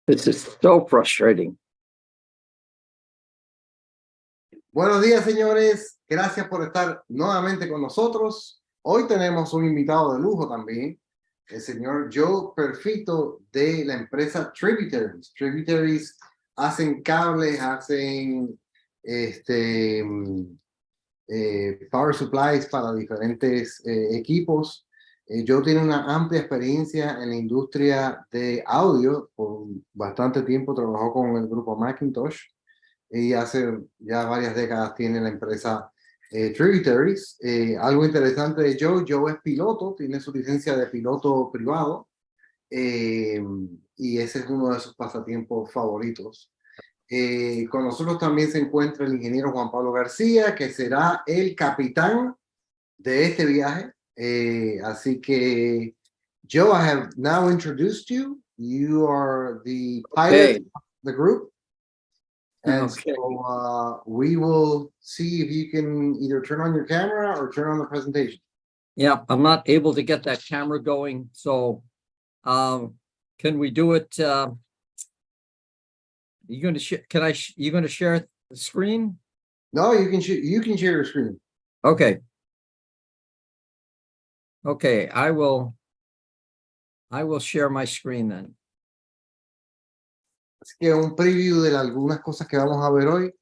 This is so frustrating. Buenos días, señores. Gracias por estar nuevamente con nosotros. Hoy tenemos un invitado de lujo también, el señor Joe Perfito de la empresa Tributaries. Tributaries hacen cables, hacen power supplies para diferentes equipos. Joe tiene una amplia experiencia en la industria de audio. Por bastante tiempo trabajó con el grupo Macintosh. Y hace ya varias décadas tiene la empresa Tributaries. Algo interesante de Joe es piloto, tiene su licencia de piloto privado y ese es uno de sus pasatiempos favoritos. Con nosotros también se encuentra el ingeniero Juan Pablo García, que será el capitán de este viaje. Así que, Joe, I have now introduced you. You are the pilot of the group. And so we will see if you can either turn on your camera or turn on the presentation. Yeah, I'm not able to get that camera going. So can we do it? You going to you going to share the screen? No, you can share your screen. Okay. Okay, I will share my screen then. Así que un preview de algunas cosas que vamos a ver hoy,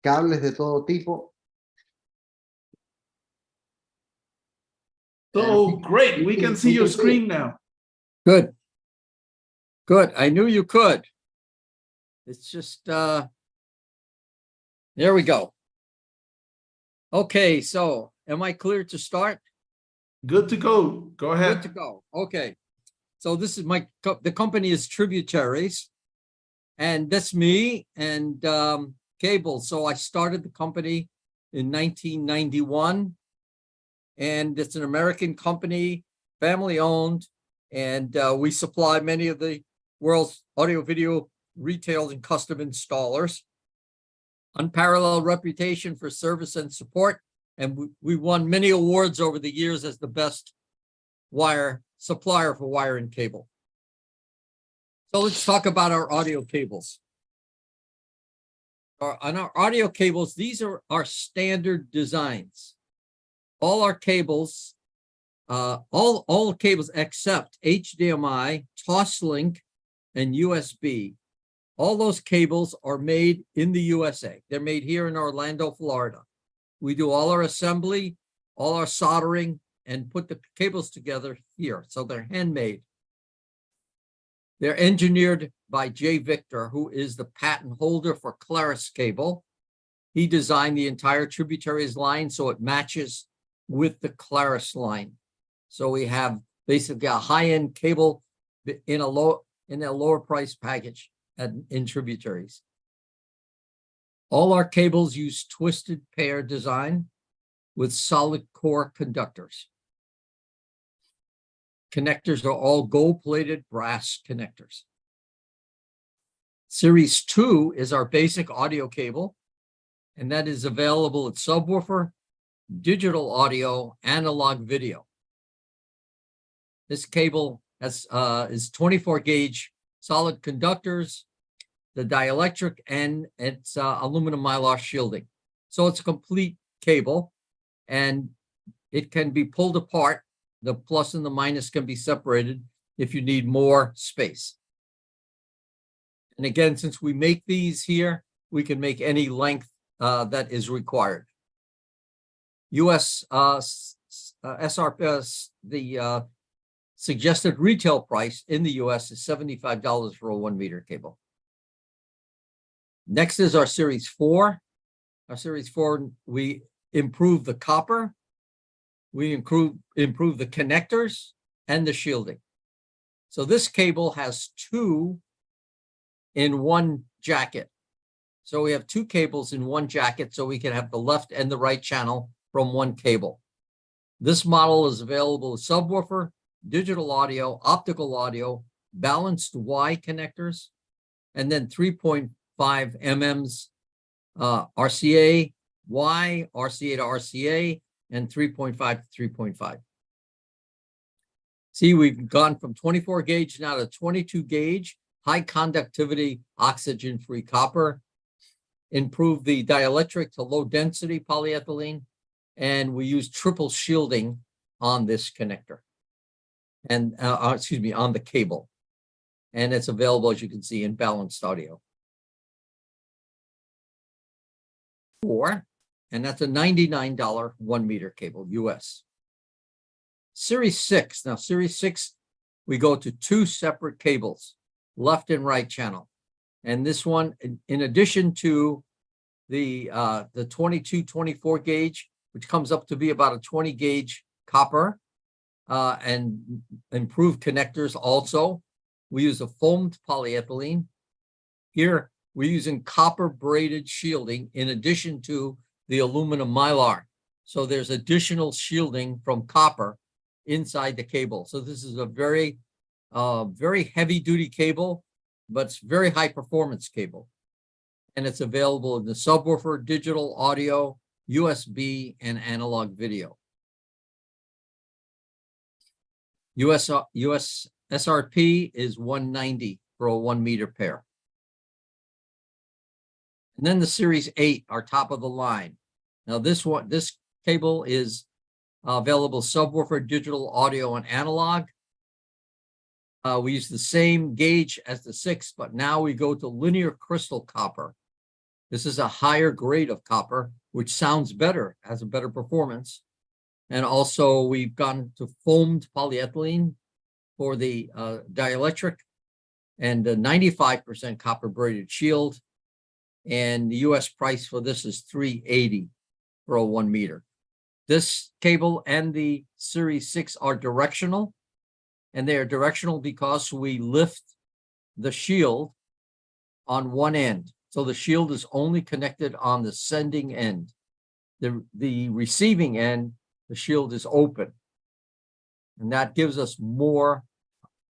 cables de todo tipo. So great, we can see your screen now. Good. Good. I knew you could. It's just there we go. Okay, so am I clear to start? Good to go. Go ahead. Good to go. Okay. So this is the company is Tributaries. And that's me and cable. So I started the company in 1991, and it's an American company, family owned, and we supply many of the world's audio video retail and custom installers. Unparalleled reputation for service and support, and we won many awards over the years as the best wire supplier for wire and cable. So let's talk about our audio cables. On our audio cables, these are our standard designs. All our cables, all cables except HDMI, Toslink, and USB. All those cables are made in the USA. They're made here in Orlando, Florida. We do all our assembly, all our soldering, and put the cables together here. So they're handmade. They're engineered by Jay Victor, who is the patent holder for Polaris cable. He designed the entire Tributaries line so it matches with the Polaris line. So we have basically a high-end cable in a lower price package in Tributaries. All our cables use twisted pair design with solid core conductors. Connectors are all gold-plated brass connectors. Series 2 is our basic audio cable, and that is available at subwoofer, digital audio, analog video. This cable is 24-gauge solid conductors, the dielectric, and it's aluminum mylar shielding. So it's a complete cable, and it can be pulled apart. The plus and the minus can be separated if you need more space. And again, since we make these here, we can make any length that is required. US SRPS, the suggested retail price in the US is $75 for a 1 meter cable. Next is our Series 4. Our Series 4, we improve the copper. We improve the connectors and the shielding. So this cable has 2 in 1 jacket. So we have 2 cables in 1 jacket, so we can have the left and the right channel from 1 cable. This model is available as subwoofer, digital audio, optical audio, balanced Y connectors, and then 3.5 mm's RCA, Y, RCA to RCA, and 3.5 to 3.5. See, we've gone from 24 gauge now to 22 gauge high conductivity, oxygen-free copper, improve the dielectric to low density polyethylene, and we use triple shielding on this connector. And on the cable. And it's available, as you can see, in balanced audio. 4, and that's a $99 1 meter cable, US. Series 6, now Series 6, we go to 2 separate cables, left and right channel. And this one, in addition to the 22-24 gauge, which comes up to be about a 20 gauge copper, and improved connectors also. We use a foamed polyethylene. Here, we're using copper braided shielding in addition to the aluminum mylar. So there's additional shielding from copper inside the cable. So this is a very, very heavy duty cable, but it's very high performance cable. And it's available in the subwoofer, digital audio, USB, and analog video. US SRP is $190 for a 1 meter pair. And then the Series 8 are top of the line. Now this cable is available subwoofer, digital audio, and analog. We use the same gauge as the 6, but now we go to linear crystal copper. This is a higher grade of copper, which sounds better, has a better performance. And also we've gone to foamed polyethylene for the dielectric, and a 95% copper braided shield. And the US price for this is $380 for a 1 meter. This cable and the Series 6 are directional, and they are directional because we lift the shield on one end. So the shield is only connected on the sending end. The receiving end, the shield is open. And that gives us more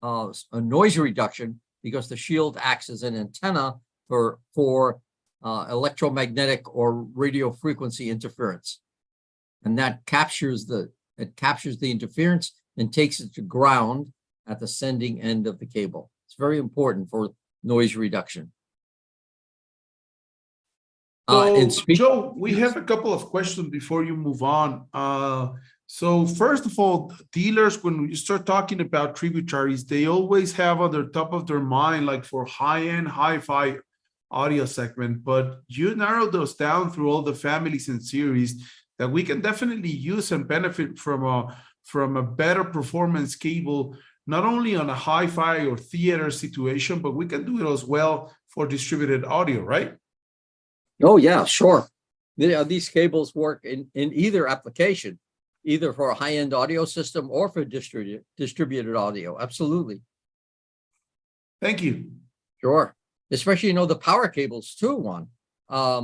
a noise reduction because the shield acts as an antenna for electromagnetic or radio frequency interference. And that captures the interference and takes it to ground at the sending end of the cable. It's very important for noise reduction. So, Joe, we have a couple of questions before you move on. So first of all, dealers, when you start talking about tributaries, they always have on the top of their mind, like for high-end, hi-fi audio segment, but you narrowed those down through all the families and series that we can definitely use and benefit from a better performance cable, not only on a hi-fi or theater situation, but we can do it as well for distributed audio, right? Oh, yeah, sure. These cables work in either application, either for a high-end audio system or for distributed audio. Absolutely. Thank you. Sure. Especially, the power cables too, Juan.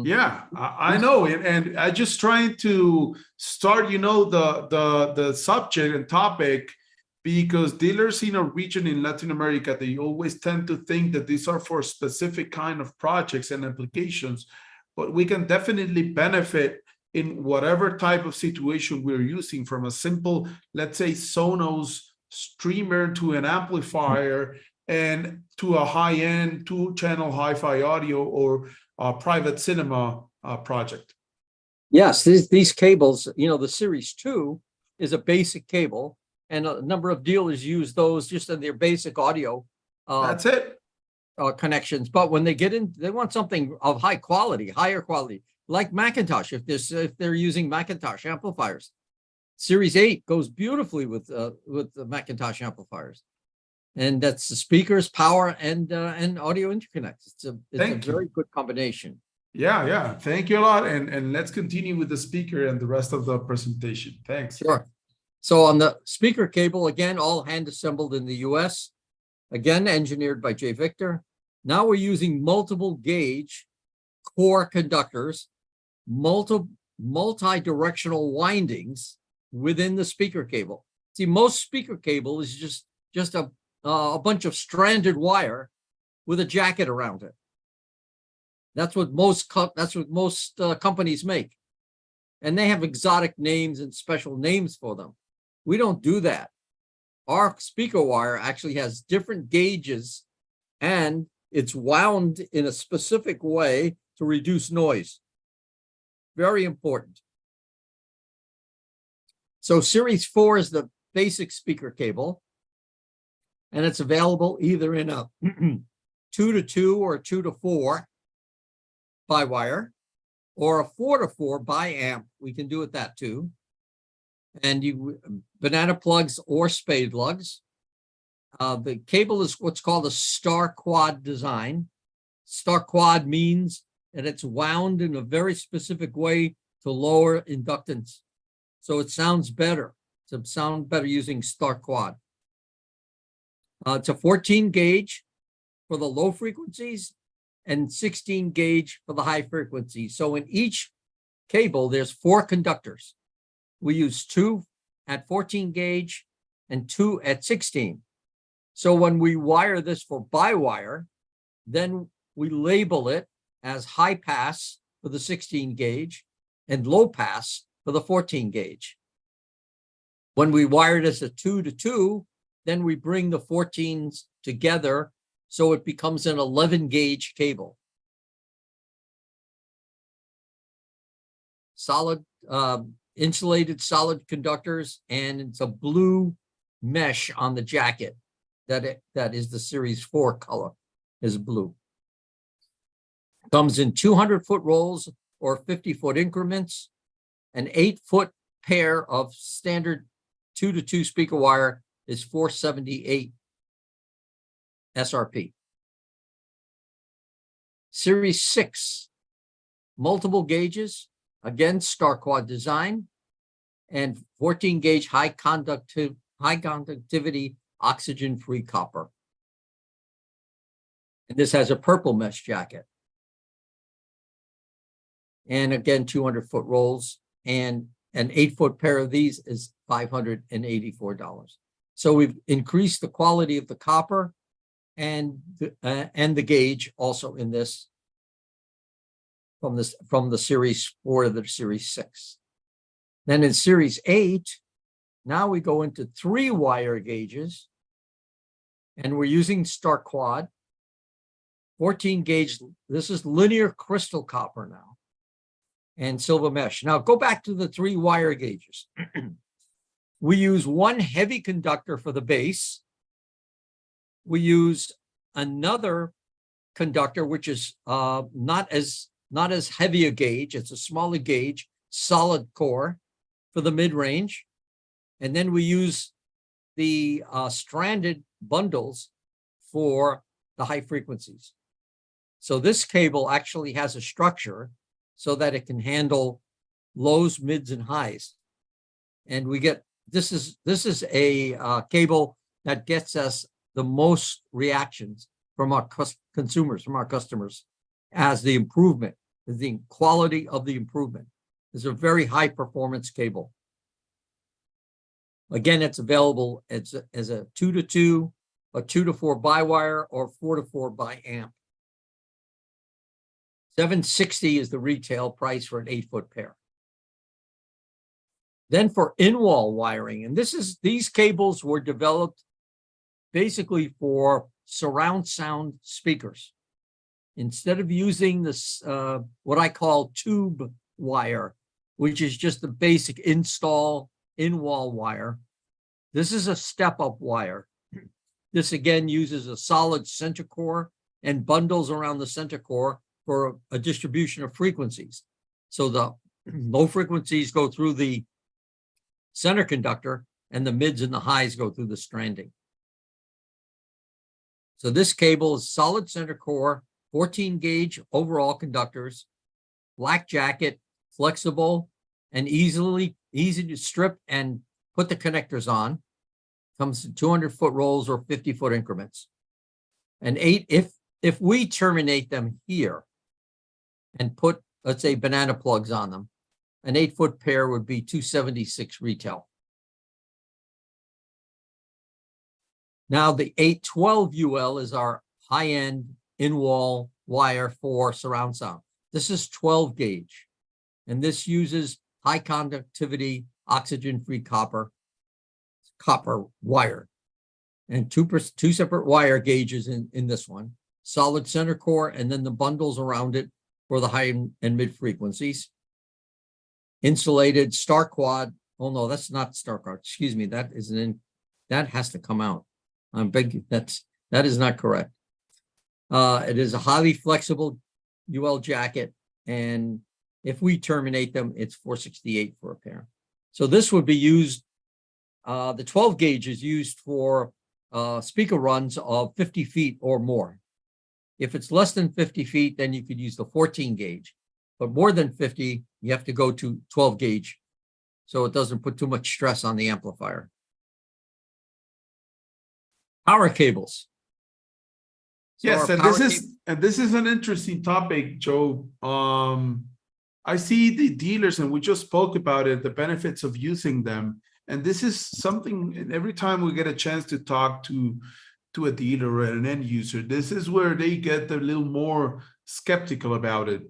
Yeah, I know it. And I just trying to start, the subject and topic, because dealers in a region in Latin America, they always tend to think that these are for specific kind of projects and applications, but we can definitely benefit in whatever type of situation we're using, from a simple, let's say, Sonos streamer to an amplifier and to a high-end 2-channel hi-fi audio or a private cinema project. Yes, these cables, the Series 2 is a basic cable, and a number of dealers use those just in their basic audio. That's it. Connections, but when they get in, they want something of high quality, higher quality, like Macintosh. If they're using Macintosh amplifiers, Series 8 goes beautifully with the Macintosh amplifiers, and that's the speakers, power, and audio interconnects. It's a very good combination. Yeah. Thank you a lot, and let's continue with the speaker and the rest of the presentation. Thanks. Sure. So on the speaker cable, again, all hand assembled in the US. Again, engineered by J. Victor. Now we're using multiple gauge core conductors, multi-directional windings within the speaker cable. See, most speaker cable is just a bunch of stranded wire with a jacket around it. That's what most companies make, and they have exotic names and special names for them. We don't do that. Our speaker wire actually has different gauges and it's wound in a specific way to reduce noise. Very important. So Series 4 is the basic speaker cable, and it's available either in a 2-to-2 or 2-to-4 by wire, or a 4-to-4 by amp. We can do it that too. And you banana plugs or spade lugs. The cable is what's called a star quad design. Star quad means that it's wound in a very specific way to lower inductance. So it sounds better. To sound better using star quad. It's a 14 gauge for the low frequencies and 16 gauge for the high frequencies. So in each cable, there's 4 conductors. We use 2 at 14 gauge and 2 at 16. So when we wire this for by-wire, then we label it as high pass for the 16 gauge and low pass for the 14 gauge. When we wire it as a 2-to-2, then we bring the 14s together so it becomes an 11 gauge cable. Solid, insulated solid conductors, and it's a blue mesh on the jacket. That is the Series 4 color, is blue. Comes in 200-foot rolls or 50-foot increments. An 8-foot pair of standard 2-to-2 speaker wire is $478 SRP. Series 6, multiple gauges, again, star quad design, and 14 gauge high conductivity oxygen-free copper. And this has a purple mesh jacket. And again, 200-foot rolls, and an 8-foot pair of these is $584. So we've increased the quality of the copper and the gauge also in this from the Series 4 to the Series 6. Then in Series 8, now we go into 3 wire gauges, and we're using star quad, 14 gauge. This is linear crystal copper now, and silver mesh. Now go back to the 3 wire gauges. We use 1 heavy conductor for the base. We use another conductor, which is not as heavy a gauge. It's a smaller gauge, solid core for the mid-range. And then we use the stranded bundles for the high frequencies. So this cable actually has a structure so that it can handle lows, mids, and highs. And we get, this is a cable that gets us the most reactions from our consumers, from our customers, as the improvement, the quality of the improvement. It's a very high performance cable. Again, it's available as a 2-to-2, a 2-to-4 by wire, or 4-to-4 by amp. $760 is the retail price for an 8-foot pair. Then for in-wall wiring, and these cables were developed basically for surround sound speakers. Instead of using this, what I call tube wire, which is just the basic install in-wall wire, this is a step-up wire. This again uses a solid center core and bundles around the center core for a distribution of frequencies. So the low frequencies go through the center conductor and the mids and the highs go through the stranding. So this cable is solid center core, 14 gauge overall conductors, black jacket, flexible, and easy to strip and put the connectors on. Comes in 200-foot rolls or 50-foot increments. And if we terminate them here and put, let's say, banana plugs on them, an 8-foot pair would be $276 retail. Now the 812 UL is our high-end in-wall wire for surround sound. This is 12 gauge, and this uses high conductivity, oxygen-free copper wire. and two separate wire gauges in this one, solid center core, and then the bundles around it for the high and mid frequencies. Insulated star quad. Oh no, that's not star quad. Excuse me. That is that has to come out. I'm big. That is not correct. It is a highly flexible UL jacket, and if we terminate them, it's $468 for a pair. So this would be used. The 12 gauge is used for speaker runs of 50 feet or more. If it's less than 50 feet, then you could use the 14 gauge. But more than 50, you have to go to 12 gauge, so it doesn't put too much stress on the amplifier. Power cables. So yes, our this is an interesting topic, Joe. I see the dealers, and we just spoke about it, the benefits of using them. And this is something, every time we get a chance to talk to a dealer or an end user, this is where they get a little more skeptical about it.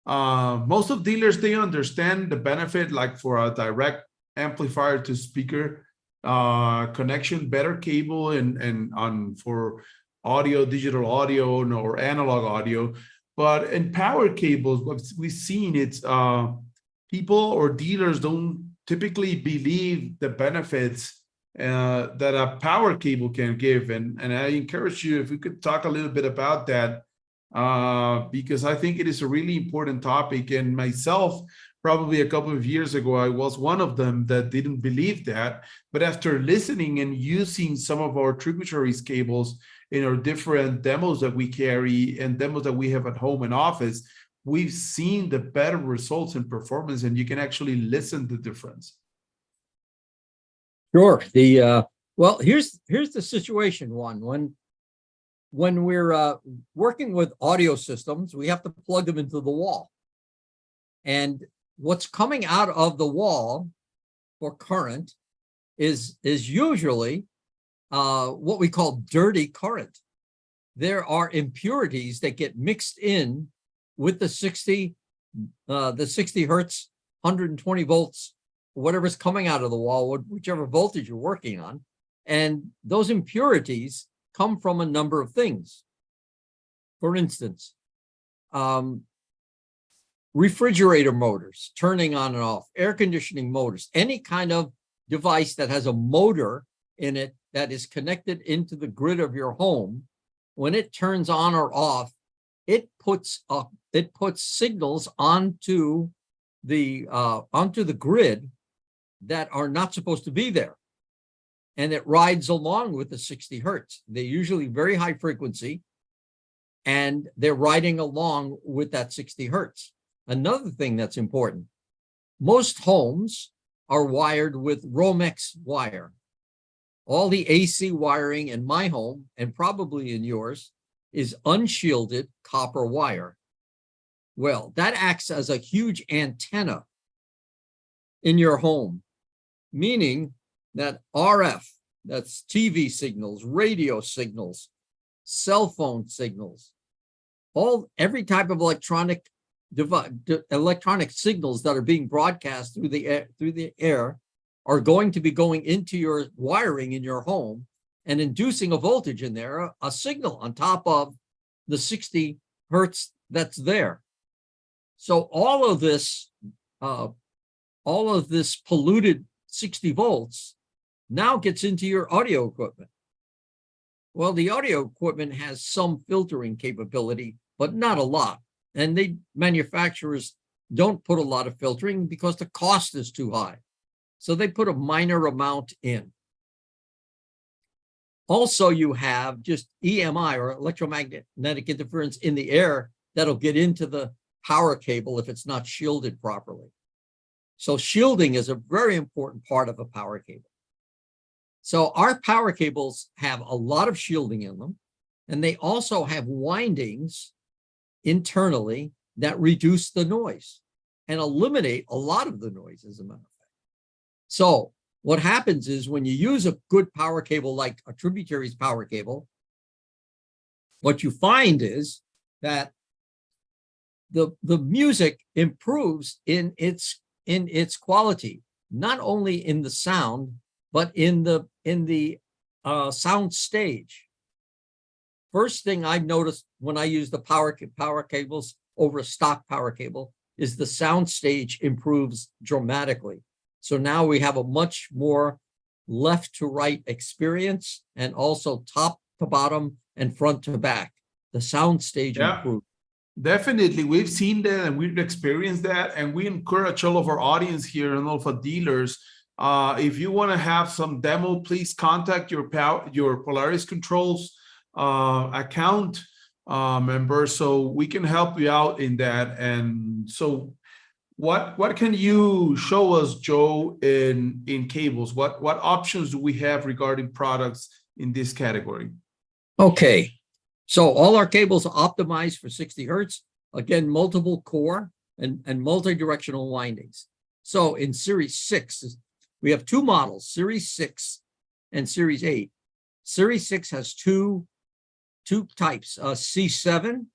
Most of dealers, they understand the benefit, like for a direct amplifier to speaker connection, better cable, and for audio, digital audio, or analog audio. But in power cables, what we've seen, it's people or dealers don't typically believe the benefits that a power cable can give. And I encourage you, if we could talk a little bit about that, because I think it is a really important topic. And myself, probably a couple of years ago, I was one of them that didn't believe that. But after listening and using some of our Tributaries cables in our different demos that we carry and demos that we have at home and office, we've seen the better results in performance, and you can actually listen to the difference. Sure. Well, here's the situation. When we're working with audio systems, we have to plug them into the wall, and what's coming out of the wall for current is usually what we call dirty current. There are impurities that get mixed in with the 60 hertz, 120 volts, whatever's coming out of the wall, whichever voltage you're working on. And those impurities come from a number of things. For instance, refrigerator motors turning on and off, air conditioning motors, any kind of device that has a motor in it that is connected into the grid of your home, when it turns on or off, it puts signals onto the grid that are not supposed to be there, and it rides along with the 60 hertz. They're usually very high frequency, and they're riding along with that 60 hertz. Another thing that's important: most homes are wired with Romex wire. All the AC wiring in my home, and probably in yours, is unshielded copper wire. Well, that acts as a huge antenna in your home, meaning that RF, that's TV signals, radio signals, cell phone signals, every type of electronic signals that are being broadcast through the air are going to be going into your wiring in your home and inducing a voltage in there, a signal on top of the 60 hertz that's there. So all of this polluted 60 volts now gets into your audio equipment. Well, the audio equipment has some filtering capability, but not a lot. And manufacturers don't put a lot of filtering because the cost is too high. So they put a minor amount in. Also, you have just EMI, or electromagnetic interference, in the air that'll get into the power cable if it's not shielded properly. So shielding is a very important part of a power cable. So our power cables have a lot of shielding in them, and they also have windings internally that reduce the noise and eliminate a lot of the noise, as a matter of fact. So what happens is, when you use a good power cable like a Tributaries power cable, what you find is that the music improves in its quality, not only in the sound, but in the sound stage. First thing I've noticed when I use the power cables over a stock power cable is the sound stage improves dramatically. So now we have a much more left to right experience, and also top to bottom and front to back. The sound stage improved. Definitely, we've seen that and we've experienced that, and we encourage all of our audience here and all of our dealers. If you want to have some demo, please contact your Polaris Controls account member, so we can help you out in that. And so, what can you show us, Joe, in cables? What options do we have regarding products in this category? Okay. So all our cables are optimized for 60 hertz. Again, multiple core and multi-directional windings. So in Series 6, we have two models, Series 6 and Series 8. Series 6 has two types, C7,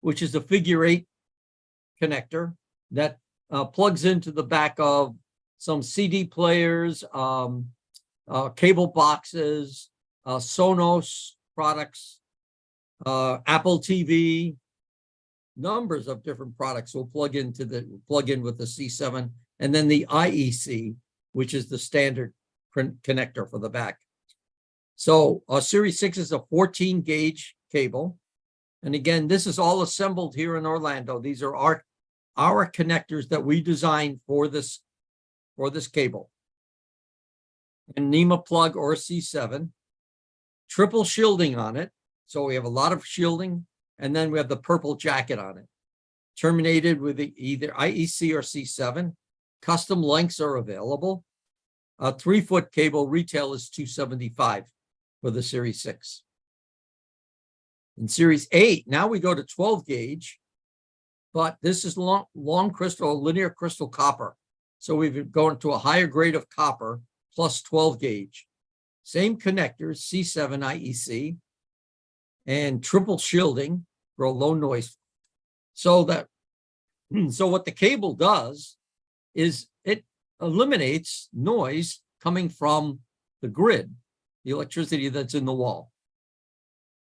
which is a figure 8 connector that plugs into the back of some CD players, cable boxes, Sonos products, Apple TV, numbers of different products will plug in with the C7, and then the IEC, which is the standard connector for the back. So Series 6 is a 14 gauge cable. And again, this is all assembled here in Orlando. These are our connectors that we designed for this cable. And NEMA plug or C7, triple shielding on it. So we have a lot of shielding, and then we have the purple jacket on it, terminated with either IEC or C7. Custom lengths are available. A 3-foot cable retail is $275 for the Series 6. In Series 8, now we go to 12 gauge, but this is long crystal, linear crystal copper. So we've gone to a higher grade of copper plus 12 gauge. Same connectors, C7 IEC, and triple shielding for a low noise. So what the cable does is it eliminates noise coming from the grid, the electricity that's in the wall.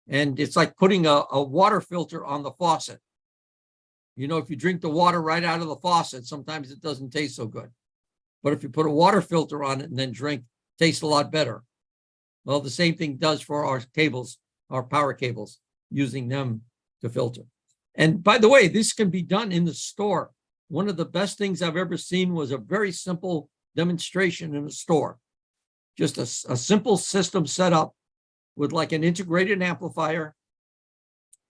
And it's like putting a water filter on the faucet. You know, if you drink the water right out of the faucet, sometimes it doesn't taste so good. But if you put a water filter on it and then drink, it tastes a lot better. Well, the same thing does for our cables, our power cables, using them to filter. And by the way, this can be done in the store. One of the best things I've ever seen was a very simple demonstration in a store. Just a simple system set up with like an integrated amplifier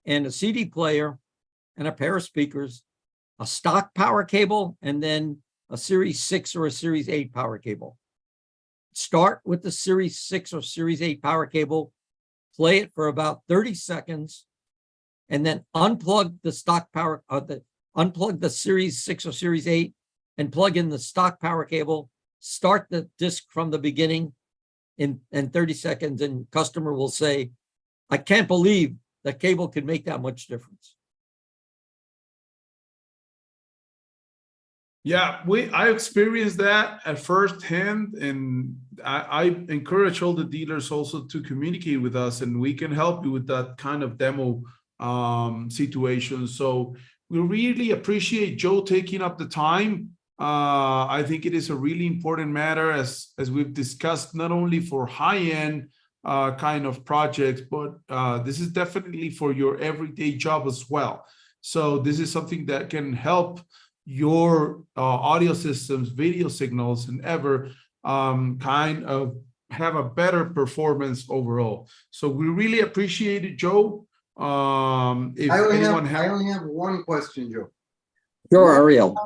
and a CD player and a pair of speakers, a stock power cable, and then a Series 6 or a Series 8 power cable. Start with the Series 6 or Series 8 power cable, play it for about 30 seconds, and then unplug the stock power, unplug the Series 6 or Series 8 and plug in the stock power cable, start the disc from the beginning in 30 seconds, and customer will say, I can't believe that cable can make that much difference. Yeah, I experienced that at first hand, and I encourage all the dealers also to communicate with us, and we can help you with that kind of demo situation. So we really appreciate Joe taking up the time. I think it is a really important matter, as we've discussed, not only for high-end kind of projects, but this is definitely for your everyday job as well. So this is something that can help your audio systems, video signals, and ever kind of have a better performance overall. So we really appreciate it, Joe. If I anyone only have one question, Joe. Sure, Ariel.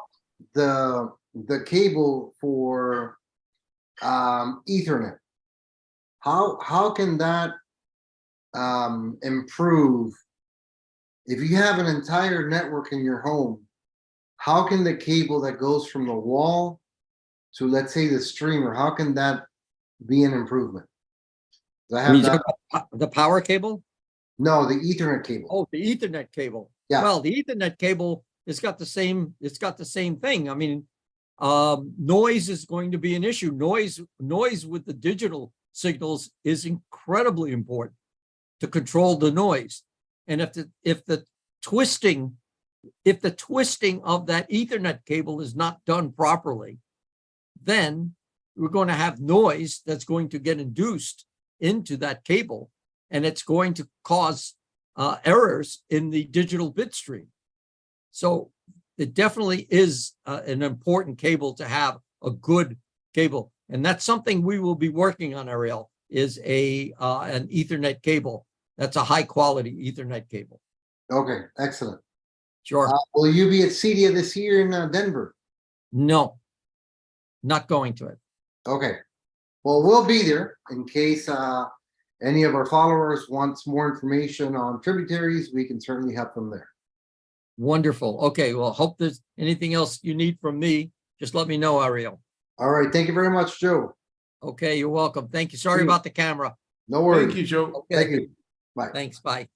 The cable for Ethernet, how can that improve if you have an entire network in your home? How can the cable that goes from the wall to, let's say, the streamer, how can that be an improvement? Does I have that? The power cable? No, the Ethernet cable. Oh, the Ethernet cable. Yeah. Well, the Ethernet cable, it's got the same thing. I mean, noise is going to be an issue. Noise with the digital signals is incredibly important to control the noise. And if the twisting of that Ethernet cable is not done properly, then we're going to have noise that's going to get induced into that cable, and it's going to cause errors in the digital bit stream. So it definitely is an important cable to have, a good cable. And that's something we will be working on, Ariel, is an Ethernet cable. That's a high quality Ethernet cable. Okay, excellent. Sure. Will you be at CEDIA this year in Denver? No, not going to it. Okay. Well, we'll be there in case any of our followers wants more information on tributaries. We can certainly help them there. Wonderful. Okay, well, hope there's anything else you need from me. Just let me know, Ariel. All right. Thank you very much, Joe. Okay, you're welcome. Thank you. Sorry See you. about the camera. No worries. Thank you, Joe. Okay, Thank you. Bye. thanks. Bye.